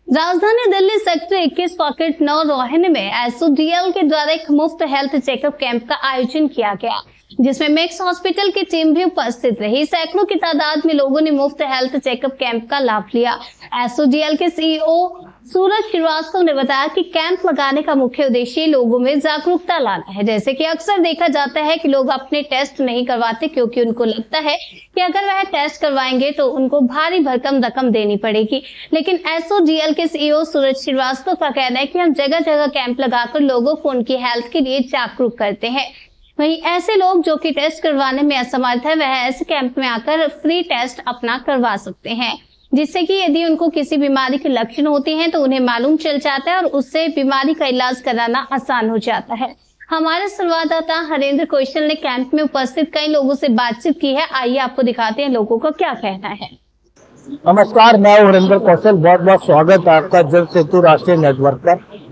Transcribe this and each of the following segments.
राजधानी Delhi sector 21 pocket 9 Rohini में एसओडीएल के द्वारा एक मुफ्त हेल्थ चेकअप कैंप का आयोजन किया गया, जिसमें मैक्स हॉस्पिटल की टीम भी उपस्थित रही। सैकड़ों की तादाद में लोगों ने मुफ्त हेल्थ चेकअप कैंप का लाभ लिया। एसओडीएल के सीईओ सूरज श्रीवास्तव ने बताया कि कैंप लगाने का मुख्य उद्देश्य लोगों में जागरूकता लाना है। जैसे कि अक्सर देखा जाता है कि लोग अपने टेस्ट नहीं करवाते क्योंकि उनको लगता है कि अगर वह टेस्ट करवाएंगे तो उनको भारी भरकम रकम देनी पड़ेगी। लेकिन एसओडीएल के सीईओ सूरज श्रीवास्तव का कहना है कि हम जगह जगह कैंप लगाकर लोगों को उनकी हेल्थ के लिए जागरूक करते हैं। वहीं ऐसे लोग जो कि टेस्ट करवाने में असमर्थ है, वह ऐसे कैंप में आकर फ्री टेस्ट अपना करवा सकते हैं, जिससे कि यदि उनको किसी बीमारी के लक्षण होते हैं तो उन्हें मालूम चल जाता है और उससे बीमारी का इलाज कराना आसान हो जाता है। हमारे संवाददाता हरेंद्र कौशल ने कैंप में उपस्थित कई लोगों से बातचीत की है। आइए आपको दिखाते हैं लोगों का क्या कहना है। नमस्कार, मैं हरेंद्र कौशल। बहुत बहुत स्वागत है आपका जल सेतु राष्ट्रीय नेटवर्क पर।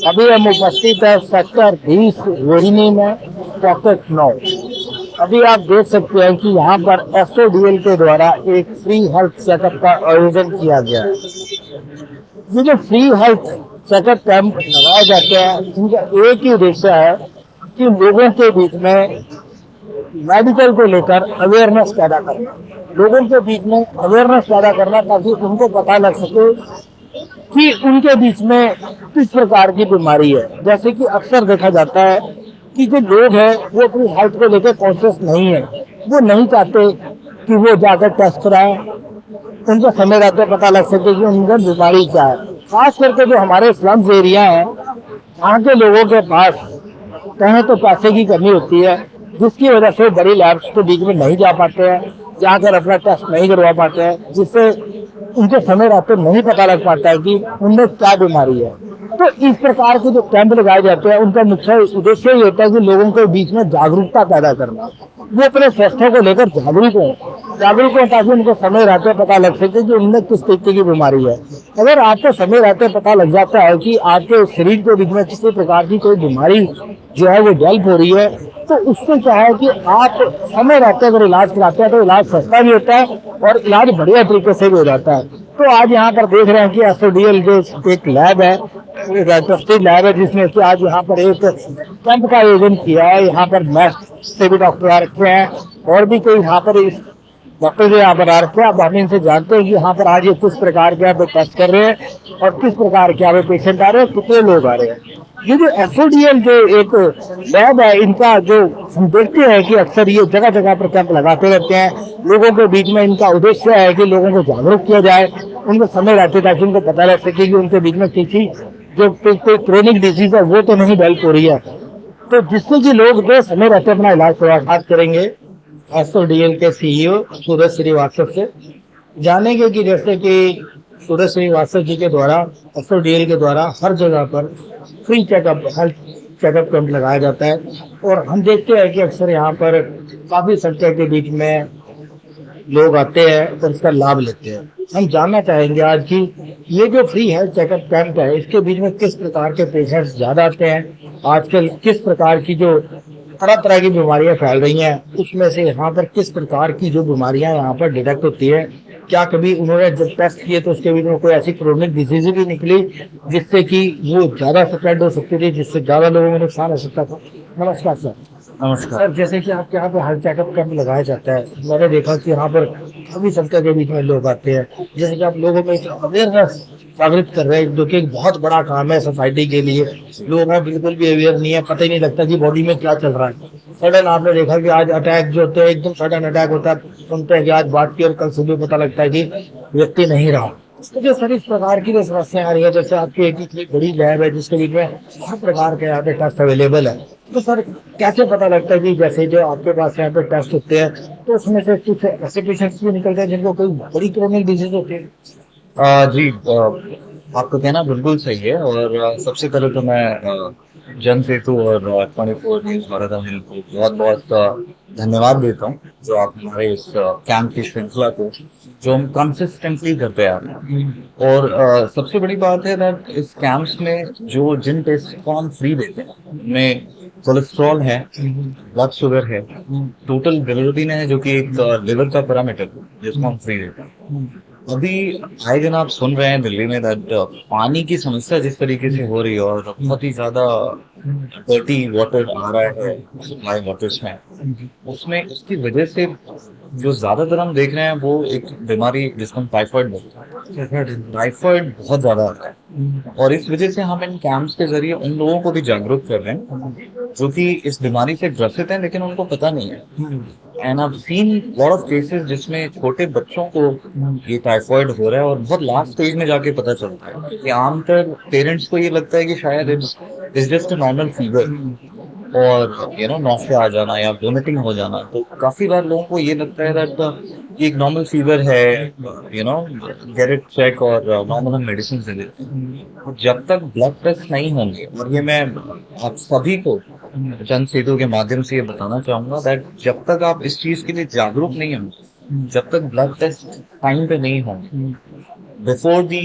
अभी हम उपस्थित है सेक्टर 20 रोहिणी में पॉकेट 9। अभी आप देख सकते हैं कि यहाँ पर एसओडीएल के द्वारा एक फ्री हेल्थ चेकअप का आयोजन किया गया है। ये जो फ्री हेल्थ चेकअप कैंप लगाए जाते हैं, इनका एक ही उद्देश्य है कि लोगों के बीच में मेडिकल को लेकर अवेयरनेस पैदा करना, लोगों के बीच में अवेयरनेस पैदा करना ताकि उनको पता लग सके कि उनके बीच में किस प्रकार की बीमारी है। जैसे कि अक्सर देखा जाता है कि जो लोग हैं वो अपनी हेल्थ को लेकर कॉन्शियस नहीं है, वो नहीं चाहते कि वो जाकर टेस्ट कराएं, उनको समय रहते पता लग सके कि उनका बीमारी क्या है। खास करके जो हमारे स्लम्स एरिया है, वहाँ के लोगों के पास कहें तो पैसे की कमी होती है, जिसकी वजह से बड़ी लैब्स के बीच में नहीं जा पाते हैं, जाकर अपना टेस्ट नहीं करवा पाते हैं, जिससे उनको समय रहते नहीं पता लग पाता है कि उनमें क्या बीमारी है। तो इस प्रकार के जो कैंप लगाए जाते हैं, उनका मुख्य उद्देश्य ये होता है कि लोगों के बीच में जागरूकता पैदा करना, वो अपने स्वास्थ्य को लेकर जागरूक हो ताकि उनको समय रहते पता लग सके कि उनमें किस तरीके की बीमारी है। अगर आपको समय रहते पता लग जाता है कि आपके शरीर के बीच में किसी प्रकार की कोई बीमारी जो है वो डेवलप हो रही है, तो उससे क्या है कि आप समय रहते अगर इलाज कराते हैं तो इलाज सस्ता भी होता है और इलाज बढ़िया तरीके से भी हो जाता है। तो आज यहाँ पर देख रहे हैं कि एसओडीएल जो एक लैब है, लैब है, जिसमें कि आज यहाँ पर एक कैंप का आयोजन किया है। यहाँ पर मैथ्स से भी डॉक्टर आ रखे हैं और भी कोई यहाँ पर डॉक्टर जो यहाँ पर आ रखे हैं। अब हम इनसे जानते हैं कि यहाँ पर आज ये किस प्रकार के यहाँ पे टेस्ट कर रहे हैं और किस प्रकार के यहाँ पे पेशेंट आ रहे हैं, कितने लोग आ रहे हैं। ये जो एसओडीएल जो एक लैब है, इनका जो हम देखते हैं कि अक्सर ये जगह जगह पर कैंप लगाते रहते हैं लोगों के बीच में। इनका उद्देश्य है कि लोगों को जागरूक किया जाए, उनको समय रहते ताकि उनको पता लग सके कि उनके बीच में किसी जो कोई क्रोनिक डिजीज है वो तो नहीं डेवलप हो रही है, तो जिससे कि लोग जो समय रहते अपना इलाज बात करेंगे एसओडीएल के सीईओ सूरज श्रीवास्तव से। जानेंगे कि जैसे कि सूरज श्रीवास्तव जी के द्वारा एसओडीएल के द्वारा हर जगह पर free checkup health checkup camp लगाया जाता है और हम देखते हैं कि अक्सर यहाँ पर काफी संख्या के बीच में लोग आते हैं और इसका लाभ लेते हैं। हम जानना चाहेंगे आज की ये जो फ्री हेल्थ चेकअप कैंप है, इसके बीच में किस प्रकार के पेशेंट्स ज्यादा आते हैं, आजकल किस प्रकार की जो तरह तरह की बीमारियां फैल रही हैं, उसमें से यहाँ पर किस प्रकार की जो बीमारियां यहाँ पर डिटेक्ट होती है। क्या कभी उन्होंने जब टेस्ट किए तो उसके बीच में कोई ऐसी क्रोनिक डिजीज भी निकली जिससे कि वो ज्यादा स्प्रेड हो सकती थी, जिससे ज्यादा लोगों में नुकसान हो सकता था। नमस्कार सर। नमस्कार सर, जैसे कि आपके यहाँ पे हेल्थ चेकअप कैंप लगाया जाता है, मैंने देखा कि यहाँ पर सभी संख्या के बीच में लोग आते हैं, जैसे कि आप लोगों में अवेयरनेस जागृत कर रहे हैं, जो कि एक बहुत बड़ा काम है सोसाइटी के लिए। लोगों में बिल्कुल भी अवेयर नहीं है, पता ही नहीं लगता कि बॉडी में क्या चल रहा है। सडन आपने देखा कि आज अटैक जो होते हैं, एकदम सडन अटैक होता है, सुनते हैं कि आज बात की और कल सुबह पता लगता है कि व्यक्ति नहीं रहा। तो जो सर इस प्रकार की जो समस्या आ रही है, जैसे आपकी एक इतनी बड़ी लैब है जिसके बीच में हर प्रकार के यहाँ पे टेस्ट अवेलेबल है, तो सर कैसे पता लगता है कि जैसे जो आपके पास यहाँ पे टेस्ट होते हैं तो उसमें से कुछ ऐसे पेशेंट्स भी निकलते हैं जिनको कोई बड़ी क्रोनिक डिजीज होती है? जी, आपका कहना बिल्कुल सही है। और सबसे पहले तो मैं जन सेतु और 24 न्यूज़ वाराणसी को बहुत बहुत धन्यवाद देता हूँ, जो आप हमारे इस कैंप की श्रृंखला को जो हम कंसिस्टेंटली करते आ रहे हैं। और सबसे बड़ी बात है दैट इस कैंप्स में जो जिन टेस्ट को हम फ्री देते हैं उनमें कोलेस्ट्रॉल है, ब्लड शुगर है, टोटल बिलिरुबिन है जो कि एक लिवर का पैरामीटर जिसको हम फ्री देते हैं, अभी आए दिन आप सुन रहे हैं दिल्ली में दैट पानी की समस्या जिस तरीके से हो रही है और बहुत ही ज्यादा डर्टी वाटर आ रहा है सप्लाई वाटर्स में, उसमें उसकी वजह से जो ज्यादातर हम देख रहे हैं वो एक बीमारी जिसको हम टाइफाइड बोलते हैं, टाइफाइड बहुत ज्यादा आता है। और इस वजह से हम इन कैंप्स के जरिए उन लोगों को भी जागरूक कर रहे हैं जो कि इस बीमारी से ग्रसित हैं लेकिन उनको पता नहीं है। And I seen lot of cases जिसमें छोटे बच्चों को ये टाइफाइड हो रहा है और बहुत लास्ट स्टेज में जाके पता चलता है कि आमतौर पेरेंट्स को ये लगता है कि शायद it's just a normal fever और नौसिया आ जाना या वोमिटिंग हो जाना। तो काफी बार लोगों को ये लगता है दैट ये एक नॉर्मल फीवर है, गेट इट चेक और नॉर्मल हम मेडिसिन दे देते हैं। जब तक ब्लड टेस्ट नहीं होंगे, और ये मैं आप सभी को जन सेतु के माध्यम से ये बताना चाहूंगा दैट जब तक आप इस चीज के लिए जागरूक नहीं होंगे, जब तक ब्लड टेस्ट टाइम पे नहीं होंगे, before the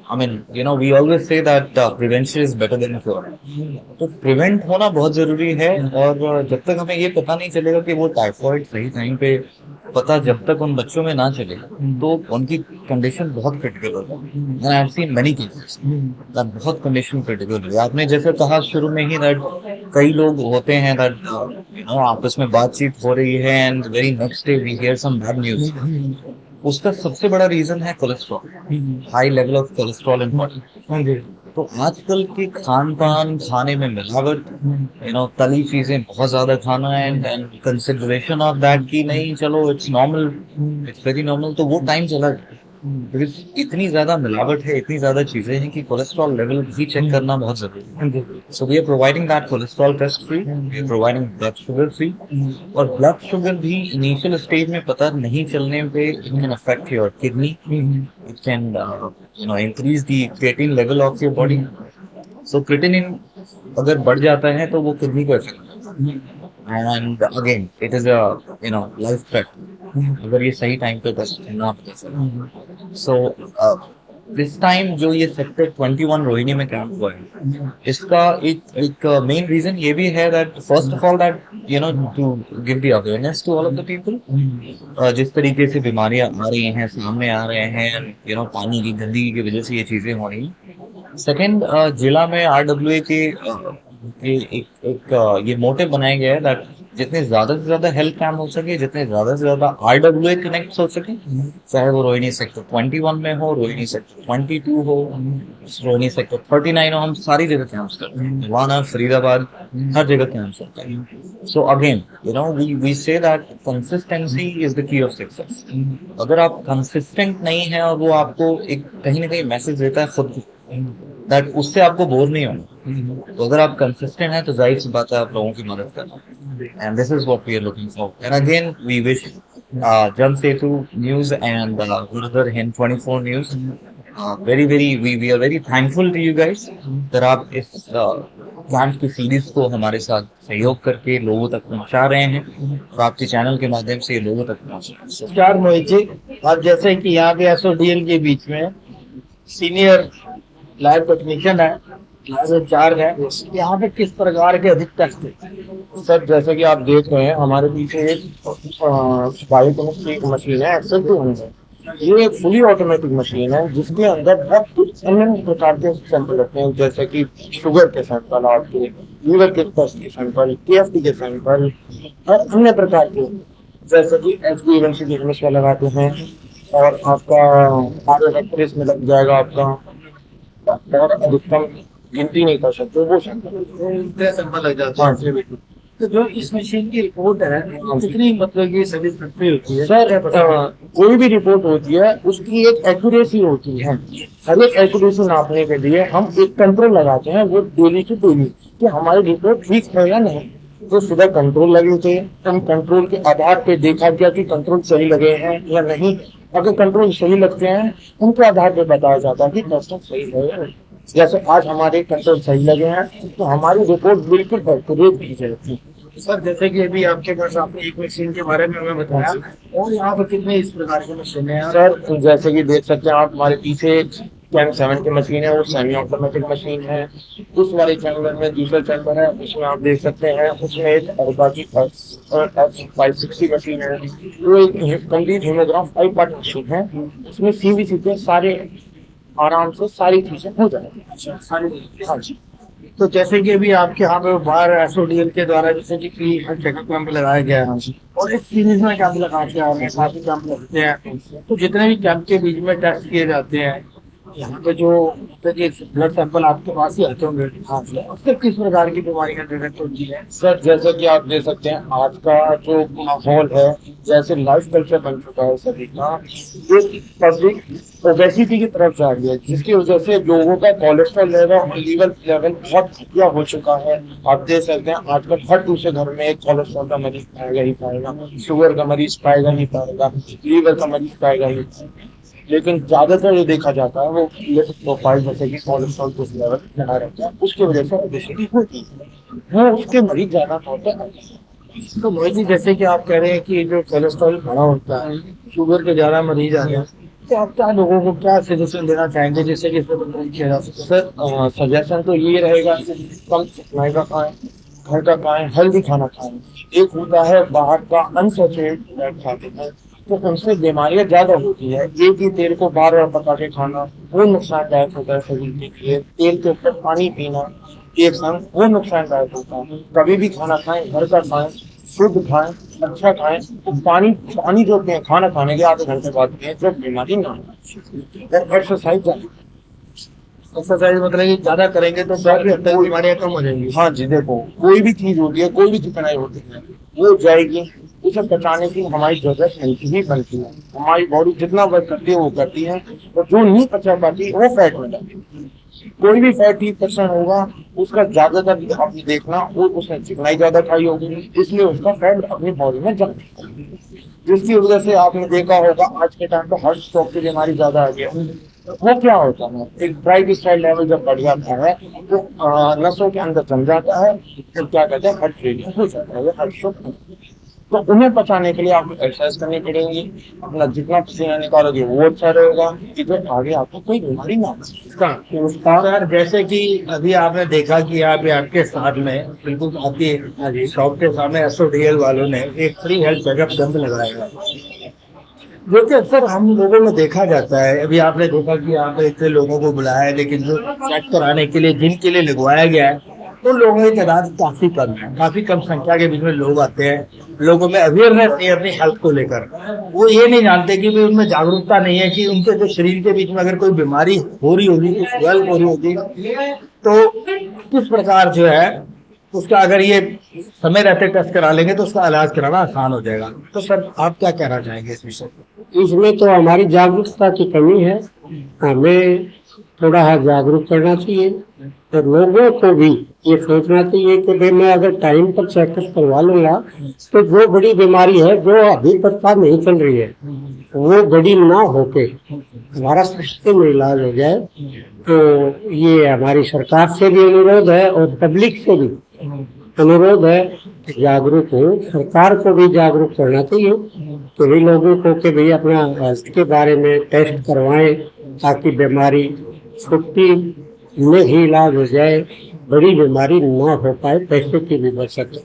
we always say that prevention is better than cure. तो प्रिवेंट होना बहुत जरूरी है। और जब तक हमें ये पता नहीं चलेगा कि वो टाइफाइड सही टाइम पे पता जब तक उन बच्चों में ना चलेगा तो उनकी कंडीशन बहुत क्रिटिकल होगी। And I have seen many cases that बहुत कंडीशन क्रिटिकल है। आपने जैसे कहा शुरू में ही दैट कई लोग होते हैं दैट आपस में बातचीत हो रही है and very next day we hear some bad news. उसका सबसे बड़ा रीजन है cholesterol, high level of cholesterol in body. तो आजकल के खान पान, खाने में मिलावट, तली चीजें बहुत ज्यादा खाना एंड कंसिडरेशन ऑफ दैट कि नहीं चलो it's normal, it's very normal, तो वो टाइम चला गया। बिकॉज इतनी ज्यादा मिलावट है, इतनी ज्यादा चीजें हैं कि कोलेस्ट्रॉल लेवल भी चेक करना बहुत जरूरी है। So we are providing that cholesterol test free, we are providing blood sugar free. और ब्लड शुगर भी इनिशियल स्टेज में पता नहीं चलने पे it can affect your kidney, it can increase the creatinine level of your body. So creatinine अगर बढ़ जाता है तो वो किडनी को अफेक्ट करता है and again it is a life threat अगर ये सही टाइम पे टेस्ट ना पता चले। सो दिस टाइम जो ये सेक्टर 21 रोहिणी में कैंप हुआ है, इसका एक मेन रीजन ये भी है that first of all that to give the awareness to all of the people. जिस तरीके से बीमारियां आ रही हैं, सामने आ रहे हैं, पानी की गंदगी की वजह से ये चीजें हो रही हैं। सेकेंड, जिला में RWA के एक ये मोटिव बनाया गया है दैट जितने ज्यादा से ज्यादा हेल्थ कैंप हो सके, जितने ज्यादा से ज्यादा RWA कनेक्ट हो सके, चाहे वो रोहिणी सेक्टर 21 में हो, रोहिणी सेक्टर 22 हो, रोहिणी सेक्टर 39 हो, हम सारी जगह कैंप्स करते हैं। वाना, फरीदाबाद, हर जगह कैंप्स होते हैं। So again we say that consistency is the key of success. अगर आप कंसिस्टेंट नहीं है और वो आपको एक कहीं ना कहीं मैसेज देता है खुद दैट उससे आपको बोर नहीं होना, तो अगर आप कंसिस्टेंट हैं तो जाहिर सी बात है आप लोगों की मदद करना। And this is what we are looking for. And again we wish Jan Setu news and Gurudwar Hind 24 news very we are very thankful to you guys that आप इस कैंप की सीरीज को हमारे साथ सहयोग करके लोगों तक पहुंचा रहे हैं और आपके चैनल के माध्यम से लोगों तक पहुंच रहे हैं। नमस्कार मोहित जी, आप जैसे कि यहाँ पे SODL के बीच में सीनियर लैब टेक्नीशियन है, लैब इंचार्ज है, यहाँ पे किस प्रकार के अधिक टेस्ट है? सर जैसे कि आप देख रहे हैं हमारे पीछे एक बायोकेमिस्ट्री की मशीन है XL 200। ये एक फुली ऑटोमेटिक मशीन है जिसके अंदर बहुत कुछ अन्य प्रकार के सैंपल रखते हैं, जैसे कि शुगर के सैंपल, आपके लीवर के टेस्ट के सैंपल, KFT के सैंपल और अन्य प्रकार के, जैसे कि HbA1c में लगाते हैं और आपका RX में लग जाएगा आपका, और अधिकतम गिनती नहीं कर सकते वो सैंपल लग जाता है। तो जो इस मशीन की रिपोर्ट है कितनी मतलब ये सभी सकती होती है? सर कोई भी रिपोर्ट होती है उसकी एक एक्यूरेसी होती है। हर एक एक्यूरेसी नापने के लिए हम एक कंट्रोल लगाते हैं, वो डेली की डेली कि हमारी रिपोर्ट ठीक है या नहीं। तो सुबह कंट्रोल लगे थे, हम कंट्रोल के आधार पे देखा गया कि कंट्रोल सही लगे हैं या नहीं। अगर कंट्रोल सही लगते हैं उनके आधार पे बताया जाता है कि टेस्टिंग सही है या नहीं। जैसे आज हमारे कंट्रोल सही लगे हैं तो हमारी रिपोर्ट बिल्कुल एक्यूरेट दी जाती है। सर जैसे कि अभी आपके पास आपने एक मशीन के बारे में हमें बताया, और यहाँ पर कितने इस प्रकार की मशीनें हैं? सर जैसे कि देख सकते हैं आप हमारे पीछे कैम 7 की मशीन है, वो सेमी ऑटोमेटिक मशीन है। उस वाले चैम्बर में दूसरा चैम्बर है, उसमें आप देख सकते हैं उसमें एक अर्बा की F560 मशीन है। वो एक कंप्लीट हेमोग्राफ 5 पार्ट मशीन है। उसमें सीवीसी के सारे आराम से सारी चीजें हो जाएंगी। हाँ जी। तो जैसे कि अभी आपके यहाँ पे बाहर एसओडीएल के द्वारा जैसे कि फ्री हेल्थ चेकअप कैंप लगाया गया है, और इस सीरीज में कैंप लगाते हैं, काफी कैंप लगते हैं, तो जितने भी कैंप के बीच में टेस्ट किए जाते हैं, यहाँ पे जो ब्लड सैंपल आपके पास ही आते होंगे, हाँ, उससे किस प्रकार की बीमारियां डिटेक्ट होती है? सर जैसा कि आप देख सकते हैं आज का जो माहौल है, जैसे लाइफ कल्चर बन चुका है सभी का, ये पब्लिक ओबेसिटी की तरफ जा रही है, जिसकी वजह से लोगों का कोलेस्ट्रॉल लेवल बहुत घटिया हो चुका है। आप देख सकते हैं आजकल हर दूसरे घर में एक कोलेस्ट्रॉल का मरीज पाएगा ही पाएगा, शुगर का मरीज पाएगा ही पाएगा, लीवर का मरीज पाएगा ही पाएगा। लेकिन ज्यादातर ये देखा जाता है वो लिपिड प्रोफाइल जैसे कि कोलेस्ट्रॉल कुछ लेवल बना रहता है, उसकी वजह से ओबेसिटी होती है, वो उसके मरीज ज्यादा होते हैं। तो मोहित जी, जैसे कि आप कह रहे हैं कि जो कोलेस्ट्रॉल बड़ा होता है, शुगर के ज्यादा मरीज आ गए, तो आप क्या लोगों को क्या सजेशन देना चाहेंगे जिससे कि इसको कंट्रोल किया जा सके? सर सजेशन तो ये रहेगा कि कम चिकनाई का खाएं, घर का खाएं, हेल्दी खाना खाएं। एक होता है बाहर का अनसैचुरेटेड फैट खाते हैं, तो उनसे बीमारियां ज्यादा होती है। एक ही तेल को बार बार पका के खाना वो नुकसानदायक होता है शरीर के लिए। तेल के ऊपर पानी पीना एक संग वो नुकसानदायक होता है। कभी भी खाना खाएं, घर का खाएं, शुद्ध खाएं, अच्छा खाएं। तो पानी जो पिए खाना खाने के आधे घंटे बाद पिए, जो बीमारी ना हो। एक्सरसाइज मतलब कि ज्यादा करेंगे तो काफी हद तक बीमारियां कम हो जाएंगी। हाँ जी, देखो कोई भी चीज होती है, कोई भी चिकनाई होती है, वो जाएगी, उसे बचाने की हमारी जरूरत नहीं ही बनती है। हमारी बॉडी जितना वर्क करती है वो करती है, और जो नहीं पचा पाती वो फैट में जाती है। कोई भी फैट 30% होगा, उसका ज्यादातर आपने देखना वो उसने चिकनाई ज्यादा खाई होगी, इसलिए उसका फैट अपनी बॉडी में जम, जिसकी वजह से आपने देखा होगा आज के टाइम पे हार्ट स्ट्रोक की बीमारी ज्यादा आ गया है। वो क्या होता है, एक ट्राइग्लिसराइड लेवल जब बढ़ जाता है तो नसों के अंदर जम जाता है, तो क्या कहते हैं हार्ट फेलियर हो जाता है, हार्ट स्ट्रोक। तो उन्हें बचाने के लिए आपको एक्सरसाइज करनी पड़ेगी। अपना जितना पसीना निकालोगे वो अच्छा रहेगा, कि जो आगे आपको कोई बीमारी ना हो। सर जैसे कि अभी आपने देखा कि यहाँ पे आपके साथ में बिल्कुल आपकी शॉप के सामने एसओडीएल वालों ने एक फ्री हेल्थ चेकअप कैंप लगाया है, जो कि अक्सर हम लोगों में देखा जाता है। अभी आपने देखा कि यहाँ पे इतने लोगों को बुलाया है, लेकिन जो चेक कराने के लिए जिनके लिए लगवाया गया है तो लोगों की तादाद काफी कम है। काफी कम संख्या के बीच में लोग आते हैं, लोगों में अवेयरनेस नहीं है अपनी हेल्थ को लेकर। वो ये नहीं जानते कि उनमें जागरूकता नहीं है कि उनके जो शरीर के बीच में अगर कोई बीमारी हो रही होगी, कुछ हेल्थ हो रही होगी, तो किस प्रकार जो है उसका अगर ये समय रहते टेस्ट करा लेंगे तो उसका इलाज कराना आसान हो जाएगा। तो सर आप क्या कहना चाहेंगे इस विषय पर? इसमें तो हमारी जागरूकता की कमी है, हमें थोड़ा जागरूक करना चाहिए। तो लोगों को भी ये सोचना चाहिए कि भाई मैं अगर टाइम पर चेकअप करवा लूंगा तो जो बड़ी बीमारी है जो अभी तक नहीं चल रही है वो बड़ी ना होके हमारा सस्ते में इलाज हो जाए। तो ये हमारी सरकार से भी अनुरोध है और पब्लिक से भी अनुरोध है, जागरूक हो। सरकार को भी जागरूक करना चाहिए सभी लोगों को कि भाई अपना हेल्थ के बारे में टेस्ट करवाएं, ताकि बीमारी छुट्टी में ही इलाज हो जाए, बड़ी बीमारी ना हो पाए, पैसे की भी बच सके।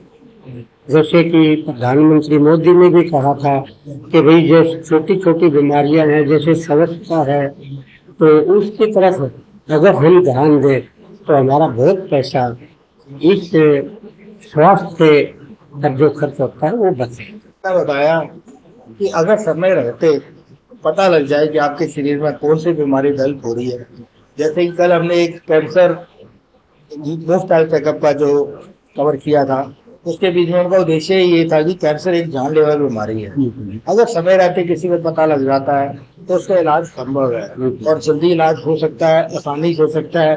जैसे कि प्रधानमंत्री मोदी ने भी कहा था कि भाई जो छोटी छोटी बीमारियां हैं जैसे समस्या है, तो उसकी तरफ अगर हम ध्यान दें तो हमारा बहुत पैसा इस स्वास्थ्य पर जो खर्च होता है वो बचे। बताया कि अगर समय रहते पता लग जाए कि आपके शरीर में कौन सी बीमारी डेवलप हो रही है, जैसे कि कल हमने एक कैंसर मुफ्त हेल्थ चेकअप का जो कवर किया था, उसके बीच में उनका उद्देश्य ये था कि कैंसर एक जानलेवा बीमारी है। अगर समय रहते किसी को पता लग जाता है तो उसका इलाज संभव है और जल्दी इलाज हो सकता है, आसानी से हो सकता है।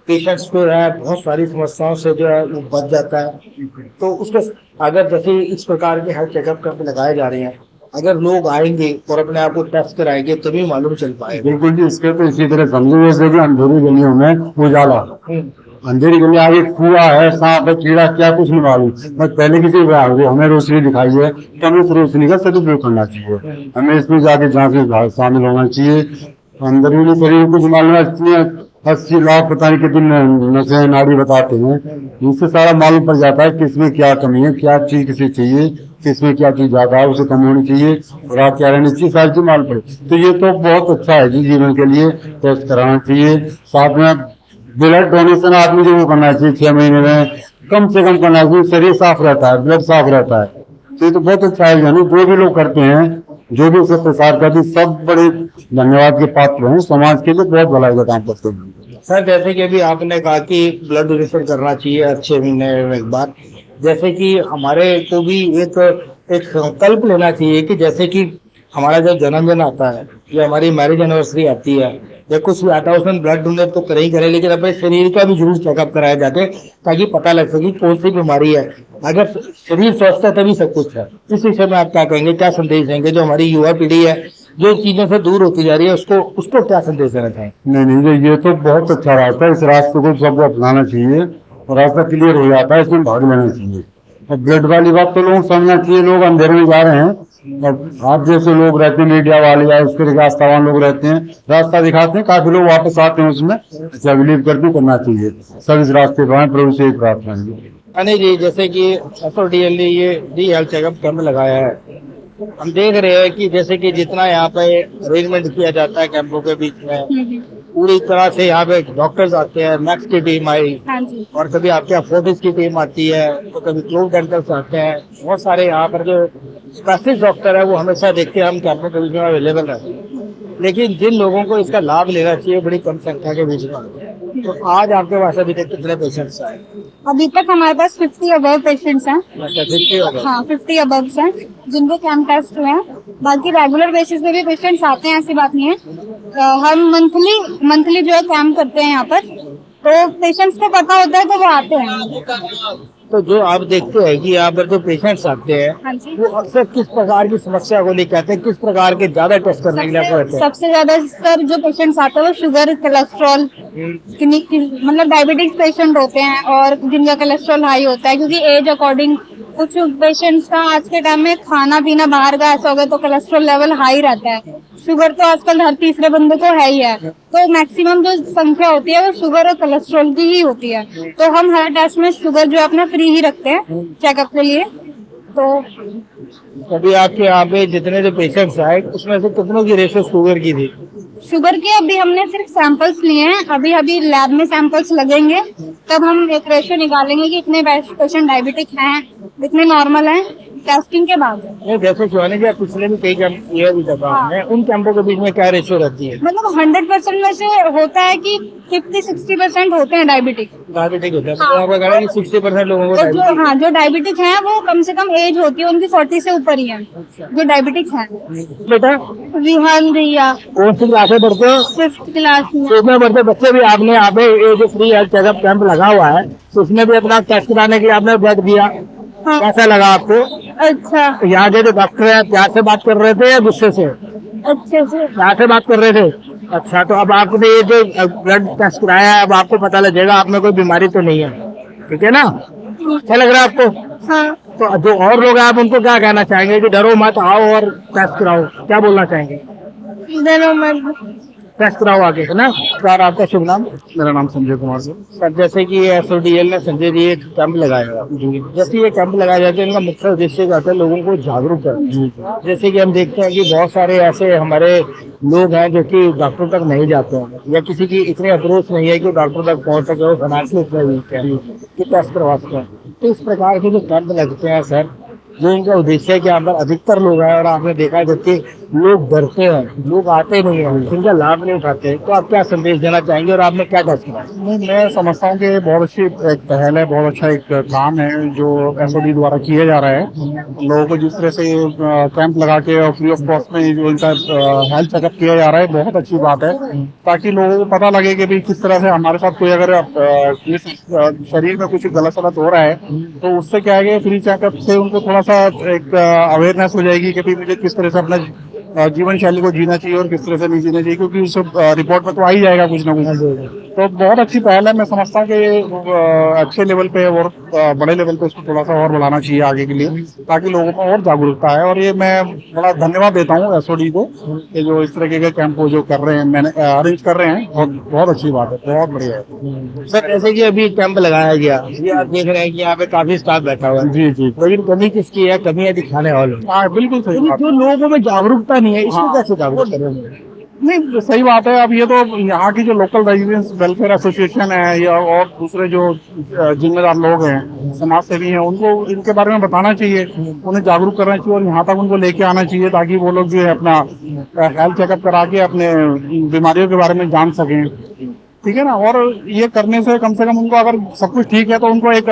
पेशेंट्स को है बहुत सारी समस्याओं से जो है वो बच जाता है। तो उसको अगर जैसे इस प्रकार के हेल्थ चेकअप कैंप लगाए जा रहे हैं, अगर लोग आएंगे और अपने आप को टेस्ट कराएंगे तभी मालूम चल पाएगा। बिल्कुल जी, इसके तो इसी तरह समझो जैसे कि अंधेरी गलियों में उजाला, अंधेरी गली आगे कुआ है, सांप है, कीड़ा, क्या कुछ नहीं मालूम, बस पहले किसी हमें रोशनी दिखाई है तो हमें उस रोशनी का सदुपयोग करना चाहिए। हमें इसमें जाके जांच में शामिल होना चाहिए अंदर भी शरीर कुछ मालूम है, 80 लाख पता नहीं कितनी नसें नाड़ी बताते हैं, इससे सारा मालूम पड़ जाता है किसमें क्या कमी है, क्या चीज किसे चाहिए, किसमें क्या चीज ज्यादा है उसे कम होनी चाहिए, खुराक क्या रहनी चाहिए, सारी चीज मालूम पड़े। तो ये तो बहुत अच्छा है जी, जीवन के लिए टेस्ट कराना चाहिए। साथ में ब्लड डोनेशन आदमी को करना चाहिए 6 महीने में कम से कम करना चाहिए, शरीर साफ रहता है, ब्लड साफ रहता है। तो ये तो बहुत अच्छा है, यानी जो भी लोग करते हैं, जो भी उसे प्रसार करते हैं, सब बड़े धन्यवाद के पात्र हैं, समाज के लिए बहुत भलाई का काम करते हैं। सर जैसे कि अभी आपने कहा कि ब्लड डोनेशन करना चाहिए हर 6 महीने में एक बार, जैसे कि हमारे को भी एक संकल्प लेना चाहिए कि जैसे कि हमारा जब जन्मदिन आता है या हमारी मैरिज एनिवर्सरी आती है या कुछ भी आता है उसमें ब्लड डोनेट तो करे ही करे, लेकिन अपने शरीर का भी जरूर चेकअप कराया जाके ताकि पता लग सके कौन सी बीमारी है। अगर शरीर स्वस्थ है तभी सब कुछ है। इस विषय में आप क्या कहेंगे, क्या संदेश देंगे जो हमारी युवा पीढ़ी है जो चीजों से दूर होती जा रही है, उसको क्या संदेश देना चाहेंगे? नहीं, ये तो बहुत अच्छा रास्ता है, इस रास्ते को सबको अपनाना चाहिए और रास्ता क्लियर हो जाता है, इसमें भाग लेना चाहिए। और ब्लड वाली बात तो लोग समझना चाहिए, लोग अंधेरे में जा रहे हैं, अब आप जैसे लोग रहते हैं मीडिया वाले या उसके रास्तावान लोग रहते हैं, रास्ता दिखाते हैं, काफी लोग वापस आते हैं उसमें, अच्छा बिलीव करके करना चाहिए, सब इस रास्ते पर आए, प्रभु से एक प्रार्थना है। अनिल जी, जैसे कि SODL ने ये डी हेल्थ चेकअप कैंप लगाया है, हम देख रहे हैं कि जैसे कि जितना यहाँ पे अरेंजमेंट किया जाता है कैंपों के बीच में, पूरी तरह से यहाँ पे डॉक्टर्स आते हैं, मैक्स की टीम आई और कभी आपके यहाँ फोर्टिस की टीम आती है, तो कभी क्लोव डेंटल्स आते हैं, बहुत सारे यहाँ पर जो स्पेशलिस्ट डॉक्टर है वो हमेशा देखते हैं हम कैंपों के बीच में अवेलेबल रहते हैं। लेकिन जिन लोगों को इसका लाभ लेना चाहिए बड़ी कम संख्या के बीच में आते हैं। तो आज आपके पास अभी तक कितने पेशेंट्स आए? अभी तक हमारे पास 50 अबव पेशेंट्स हैं। अच्छा, 50 हो गए। हाँ, 50 अबव हैं जिनके कैंप टेस्ट हुए हैं। बाकी रेगुलर बेसिस पे भी पेशेंट्स आते हैं, ऐसी बात नहीं है। हम मंथली जो है कैंप करते हैं यहाँ पर, तो पेशेंट्स को पता होता है तो वो आते हैं। तो जो आप देखते हैं कि यहाँ पर जो पेशेंट्स आते हैं हाँ जी। वो अक्सर किस प्रकार की समस्या को लेकर आते हैं, किस प्रकार के ज्यादा टेस्ट करने के लिए आपको रहते हैं? सबसे ज्यादा स्तर जो पेशेंट्स आते हैं वो शुगर, कोलेस्ट्रॉल, मतलब डायबिटिक्स पेशेंट होते हैं और जिनका कोलेस्ट्रॉल हाई होता है, क्योंकि एज अकॉर्डिंग कुछ पेशेंट्स का आज के टाइम में खाना पीना बाहर का ऐसा हो गया तो कोलेस्ट्रॉल लेवल हाई रहता है। शुगर तो आजकल हर तीसरे बंदे को है ही है, तो मैक्सिमम जो संख्या होती है वो शुगर और कोलेस्ट्रॉल की ही होती है। तो हम हर टेस्ट में शुगर जो अपना फ्री ही रखते हैं चेकअप के लिए। तो अभी आपके यहाँ पे जितने जो पेशेंट्स आए उसमें से कितनों की रेशो शुगर की थी? शुगर के अभी हमने सिर्फ सैंपल्स लिए हैं, अभी लैब में सैंपल्स लगेंगे तब हम एक रेशो निकालेंगे कि इतने पेशेंट डायबिटिक हैं, इतने नॉर्मल हैं, टेस्टिंग के बाद। नहीं, जैसे शिवानी जी पिछले भी कई कैंप किए अभी तक आपने, उन कैंपों के बीच में क्या रेशो रहती है? मतलब 100% में से होता है कि 50-60% होते हैं डायबिटिक होता है, तो आपका कहना है कि 60% लोगों को डायबिटीज। जो डायबिटिक हैं वो कम से कम एज होती है उनकी 40 से ऊपर ही है जो डायबिटिक हैं। बेटा रिहान रिया कौन सी क्लास में पढ़ते हो? 5th क्लास में। तो उसमें बढ़ते बच्चे भी आपने यहाँ पे ये जो फ्री हेल्थ चेकअप कैंप लगा हुआ है तो उसमें भी अपना टेस्ट कराने के लिए आपने ब्लड दिया, हाँ। कैसा लगा आपको? अच्छा, यहाँ के जो डॉक्टर है प्यार से बात कर रहे थे या गुस्से से? अच्छे से। प्यार से बात कर रहे थे। अच्छा, तो अब आपने ये जो ब्लड टेस्ट कराया है अब आपको पता लगेगा आप में कोई बीमारी तो नहीं है, ठीक है ना? अच्छा लग रहा है आपको? हाँ। तो जो और लोग हैं आप उनको क्या कहना चाहेंगे कि डरो मत, आओ और टेस्ट कराओ, क्या बोलना चाहेंगे? टेस्ट कराओ आगे, है ना? सर आपका शुभ नाम? मेरा नाम संजय कुमार सर जैसे कि SODL ने संजय जी एक कैंप लगाया है, जैसे ये कैंप लगाया जाता है इनका मुख्य उद्देश्य क्या है? लोगों को जागरूक करना। जैसे कि हम देखते हैं कि बहुत सारे ऐसे हमारे लोग हैं जो कि डॉक्टर तक नहीं जाते हैं या किसी की इतनी अप्रोच नहीं है कि डॉक्टर तक पहुंच सके, वो फाइनेंशियल इतने वीक है कि टेस्ट करवा सकते हैं। तो इस प्रकार के जो कैंप लगते हैं सर, जो इनका उद्देश्य है कि यहाँ पर अधिकतर लोग हैं और आपने देखा है जबकि लोग डरते हैं, लोग आते नहीं है, इनका लाभ नहीं उठाते, तो आप क्या संदेश देना चाहेंगे और आपने क्या टेस्ट किया? नहीं, मैं समझता हूँ कि बहुत अच्छी एक पहल है, बहुत अच्छा एक काम है जो SOD द्वारा किया जा रहा है। लोगों को जिस तरह से कैंप लगा के और फ्री ऑफ कॉस्ट में जो इनका हेल्थ चेकअप किया जा रहा है, बहुत अच्छी बात है, ताकि लोगों को पता लगे कि भाई किस तरह से हमारे साथ कोई अगर शरीर में कुछ गलत सलत हो रहा है तो उससे क्या है कि फ्री चेकअप से उनको थोड़ा सा एक अवेयरनेस हो जाएगी कि भाई मुझे किस तरह से अपना जीवन शैली को जीना चाहिए और किस तरह से नहीं जीना चाहिए, क्योंकि सब रिपोर्ट में तो आ ही जाएगा कुछ ना कुछ। तो बहुत अच्छी पहल है। मैं समझता हूँ कि ये अच्छे लेवल पे और बड़े लेवल पे इसको थोड़ा सा और बढ़ाना चाहिए आगे के लिए, ताकि लोगों को और जागरूकता है। और ये मैं बड़ा धन्यवाद देता हूँ एसओडी को, ये जो इस तरह के कैंप को जो कर रहे हैं, मैंने अरेंज कर रहे हैं, बहुत अच्छी बात है, बहुत बढ़िया है। सर जैसे कि अभी कैंप लगाया गया, ये आप देख रहे हैं कि यहाँ पे काफी स्टाफ बैठा हुआ है, जी जी, लेकिन कमी किसकी है? कमी है दिखाने वालों की। हाँ बिल्कुल सही बात। जो लोगों में जागरूकता नहीं है, इसको कैसे जागरूक करेंगे? नहीं सही बात है। अब ये तो यहाँ की जो लोकल रेजिडेंस वेलफेयर एसोसिएशन है या और दूसरे जो जिम्मेदार लोग हैं, समाज सेवी हैं, उनको इनके बारे में बताना चाहिए, उन्हें जागरूक करना चाहिए और यहाँ तक उनको लेके आना चाहिए, ताकि वो लोग जो है अपना हेल्थ चेकअप करा के अपने बीमारियों के बारे में जान सकें। ठीक है ना। और ये करने से कम उनको अगर सब कुछ ठीक है तो उनको एक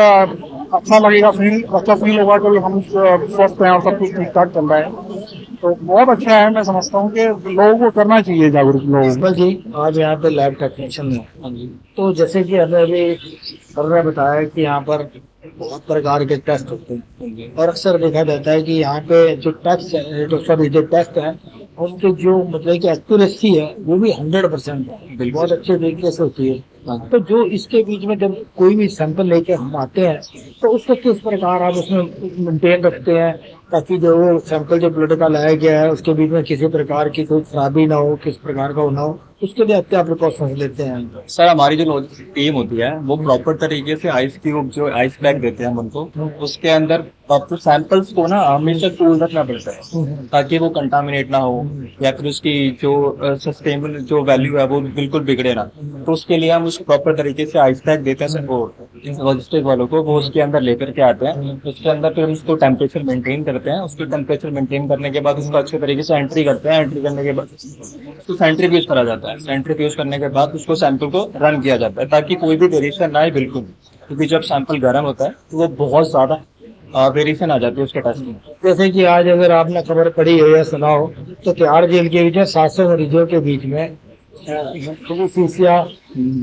अच्छा लगेगा, अच्छा फील होगा कि हम स्वस्थ हैं और सब कुछ ठीक ठाक चल रहा है। तो बहुत अच्छा है। मैं समझता हूँ कि लोगों को करना चाहिए जागरूक लोगों को। जी आज यहाँ पे लैब टेक्नीशियन है, तो जैसे कि हमें अभी सर ने बताया कि यहाँ पर बहुत प्रकार के टेस्ट होते हैं, और अक्सर देखा जाता है कि यहाँ पे जो टेस्ट है उनके जो मतलब कि एक्यूरेसी है वो भी 100% है, बहुत अच्छे तरीके से होती है। तो जो इसके बीच में जब कोई भी सैंपल लेके हम आते हैं तो उसको किस प्रकार आप उसमें मेंटेन रखते हैं, ताकि जो वो सैंपल जो ब्लड का लाया गया है उसके बीच में किसी प्रकार की कोई खराबी ना हो, किस प्रकार का ना हो, उसके लिए क्या प्रिकॉशंस लेते हैं? सर हमारी जो टीम होती है वो प्रॉपर तरीके से आइस क्यूब जो आइस पैक देते हैं हम उनको, उसके अंदर प्रॉपर सैंपल्स को ना हमेशा कूल रखना पड़ता है, ताकि वो कंटामिनेट ना हो या फिर उसकी जो सस्टेनेबल जो वैल्यू है वो बिल्कुल बिगड़े ना। तो उसके लिए हम उसको प्रॉपर तरीके से आइस पैक देते हैं सबको, लॉजिस्टिक वालों को, वो उसके अंदर लेकर के आते हैं। उसके अंदर फिर उसको टेम्परेचर मेंटेन करते हैं, उसको टेम्परेचर मेंटेन करने के बाद उसको अच्छे तरीके से एंट्री करते हैं। एंट्री करने के बाद उसको सेंट्रीफ्यूज करा जाता है। सेंट्रीफ्यूज करने के बाद उसको सैंपल को रन किया जाता है, ताकि कोई भी वेरिएशन ना आए बिल्कुल, क्योंकि जब सैंपल गर्म होता है तो वो बहुत ज्यादा वेरिएशन आ जाती है उसके टेस्ट में। जैसे कि आज अगर आपने खबर पढ़ी हो या सुना हो तो तिहाड़ जेल के बीच में 700 मरीजों के बीच में सीसिया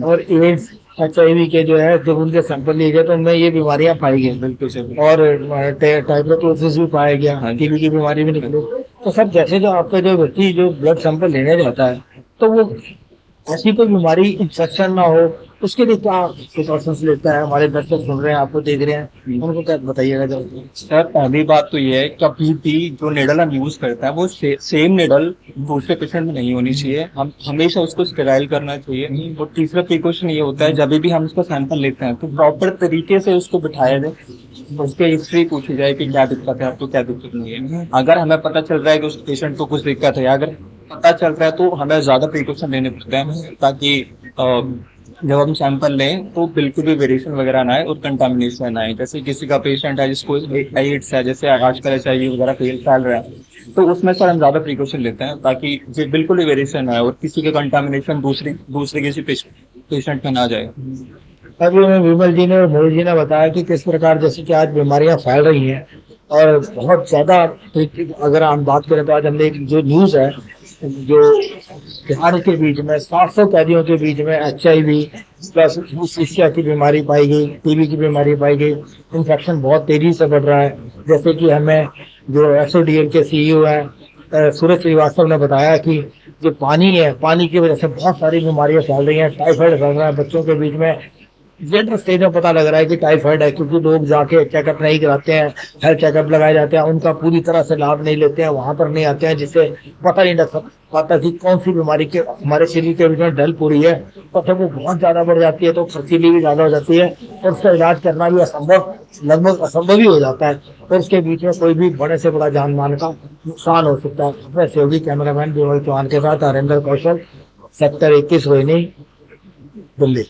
और एड्स HIV के जो है जब उनके सैंपल लिए गए तो उनमें ये बीमारियां पाई गई। बिल्कुल सही। और टाइफाइडोसिस भी पाया गया, TB की बीमारी भी निकली। तो सब जैसे जो आपका जो व्यक्ति जो ब्लड सैंपल लेने जाता है तो वो ऐसी कोई बीमारी इन्फेक्शन ना हो, उसके लिए क्या प्रिकॉशंस लेता है? हमारे दर्शक सुन रहे हैं, आपको देख रहे हैं, उनको क्या बताइएगा जब? सर पहली बात तो ये है, कभी भी जो निडल हम यूज करते हैं वो सेम निडल दूसरे पेशेंट में नहीं होनी चाहिए। हम हमेशा उसको स्टेराइल करना चाहिए। और तीसरा प्रिकॉशन ये होता है, जब भी हम उसका सैंपल लेते हैं तो प्रॉपर तरीके से उसको बिठाया जाए, उसकी हिस्ट्री पूछी जाए कि क्या दिक्कत है आपको, क्या दिक्कत नहीं है। अगर हमें पता चल रहा है कि उस पेशेंट को कुछ दिक्कत है, अगर पता चल रहा है तो हमें ज्यादा प्रिकॉशन लेने पड़ते हैं, ताकि जब हम सैंपल लें तो बिल्कुल भी वेरिएशन वगैरह ना आए और कंटामिनेशन ना आए। जैसे किसी का पेशेंट है जिसको एड्स है, जैसे आजकल HIV वगैरह फैल रहा है, तो उसमें सर हम ज्यादा प्रिकॉशन लेते हैं, ताकि बिल्कुल भी वेरिएशन ना आए और किसी का कंटामिनेशन दूसरे किसी पेशेंट में ना जाए। अभी हमें विमल जी ने और मोहित जी ने बताया कि किस प्रकार जैसे कि आज बीमारियां फैल रही हैं और बहुत ज्यादा, अगर हम बात करें तो आज हमने एक जो न्यूज है जो तिहाड़ के बीच में 700 कैदियों के बीच में HIV प्लस सीसिया की बीमारी पाई गई, TB की बीमारी पाई गई, इन्फेक्शन बहुत तेजी से बढ़ रहा है। जैसे कि हमें जो SODL के CEO हैं सूरज श्रीवास्तव ने बताया कि जो पानी है, पानी की वजह से बहुत सारी बीमारियां फैल रही हैं। टाइफाइड फैल रहा है बच्चों के बीच में, जेंडर स्टेज में पता लग रहा है कि टाइफाइड है, क्योंकि लोग जाके चेकअप नहीं कराते हैं, हेल्थ चेकअप लगाए जाते हैं, उनका पूरी तरह से लाभ नहीं लेते हैं, वहां पर नहीं आते हैं, जिससे पता नहीं लग पाता कि कौन सी बीमारी के हमारे शरीर के बीच में ढल पूरी है। तो फिर वो बहुत ज्यादा बढ़ जाती है तो खर्चीली भी ज्यादा हो जाती है और उसका इलाज करना भी लगभग असंभव ही हो जाता है। और उसके बीच में कोई भी बड़े से बड़ा जान मान का नुकसान हो सकता है। अपने सहयोगी कैमरामैन विमल चौहान के साथ हरेंद्र कौशल, सेक्टर 21 रोहिणी, दिल्ली।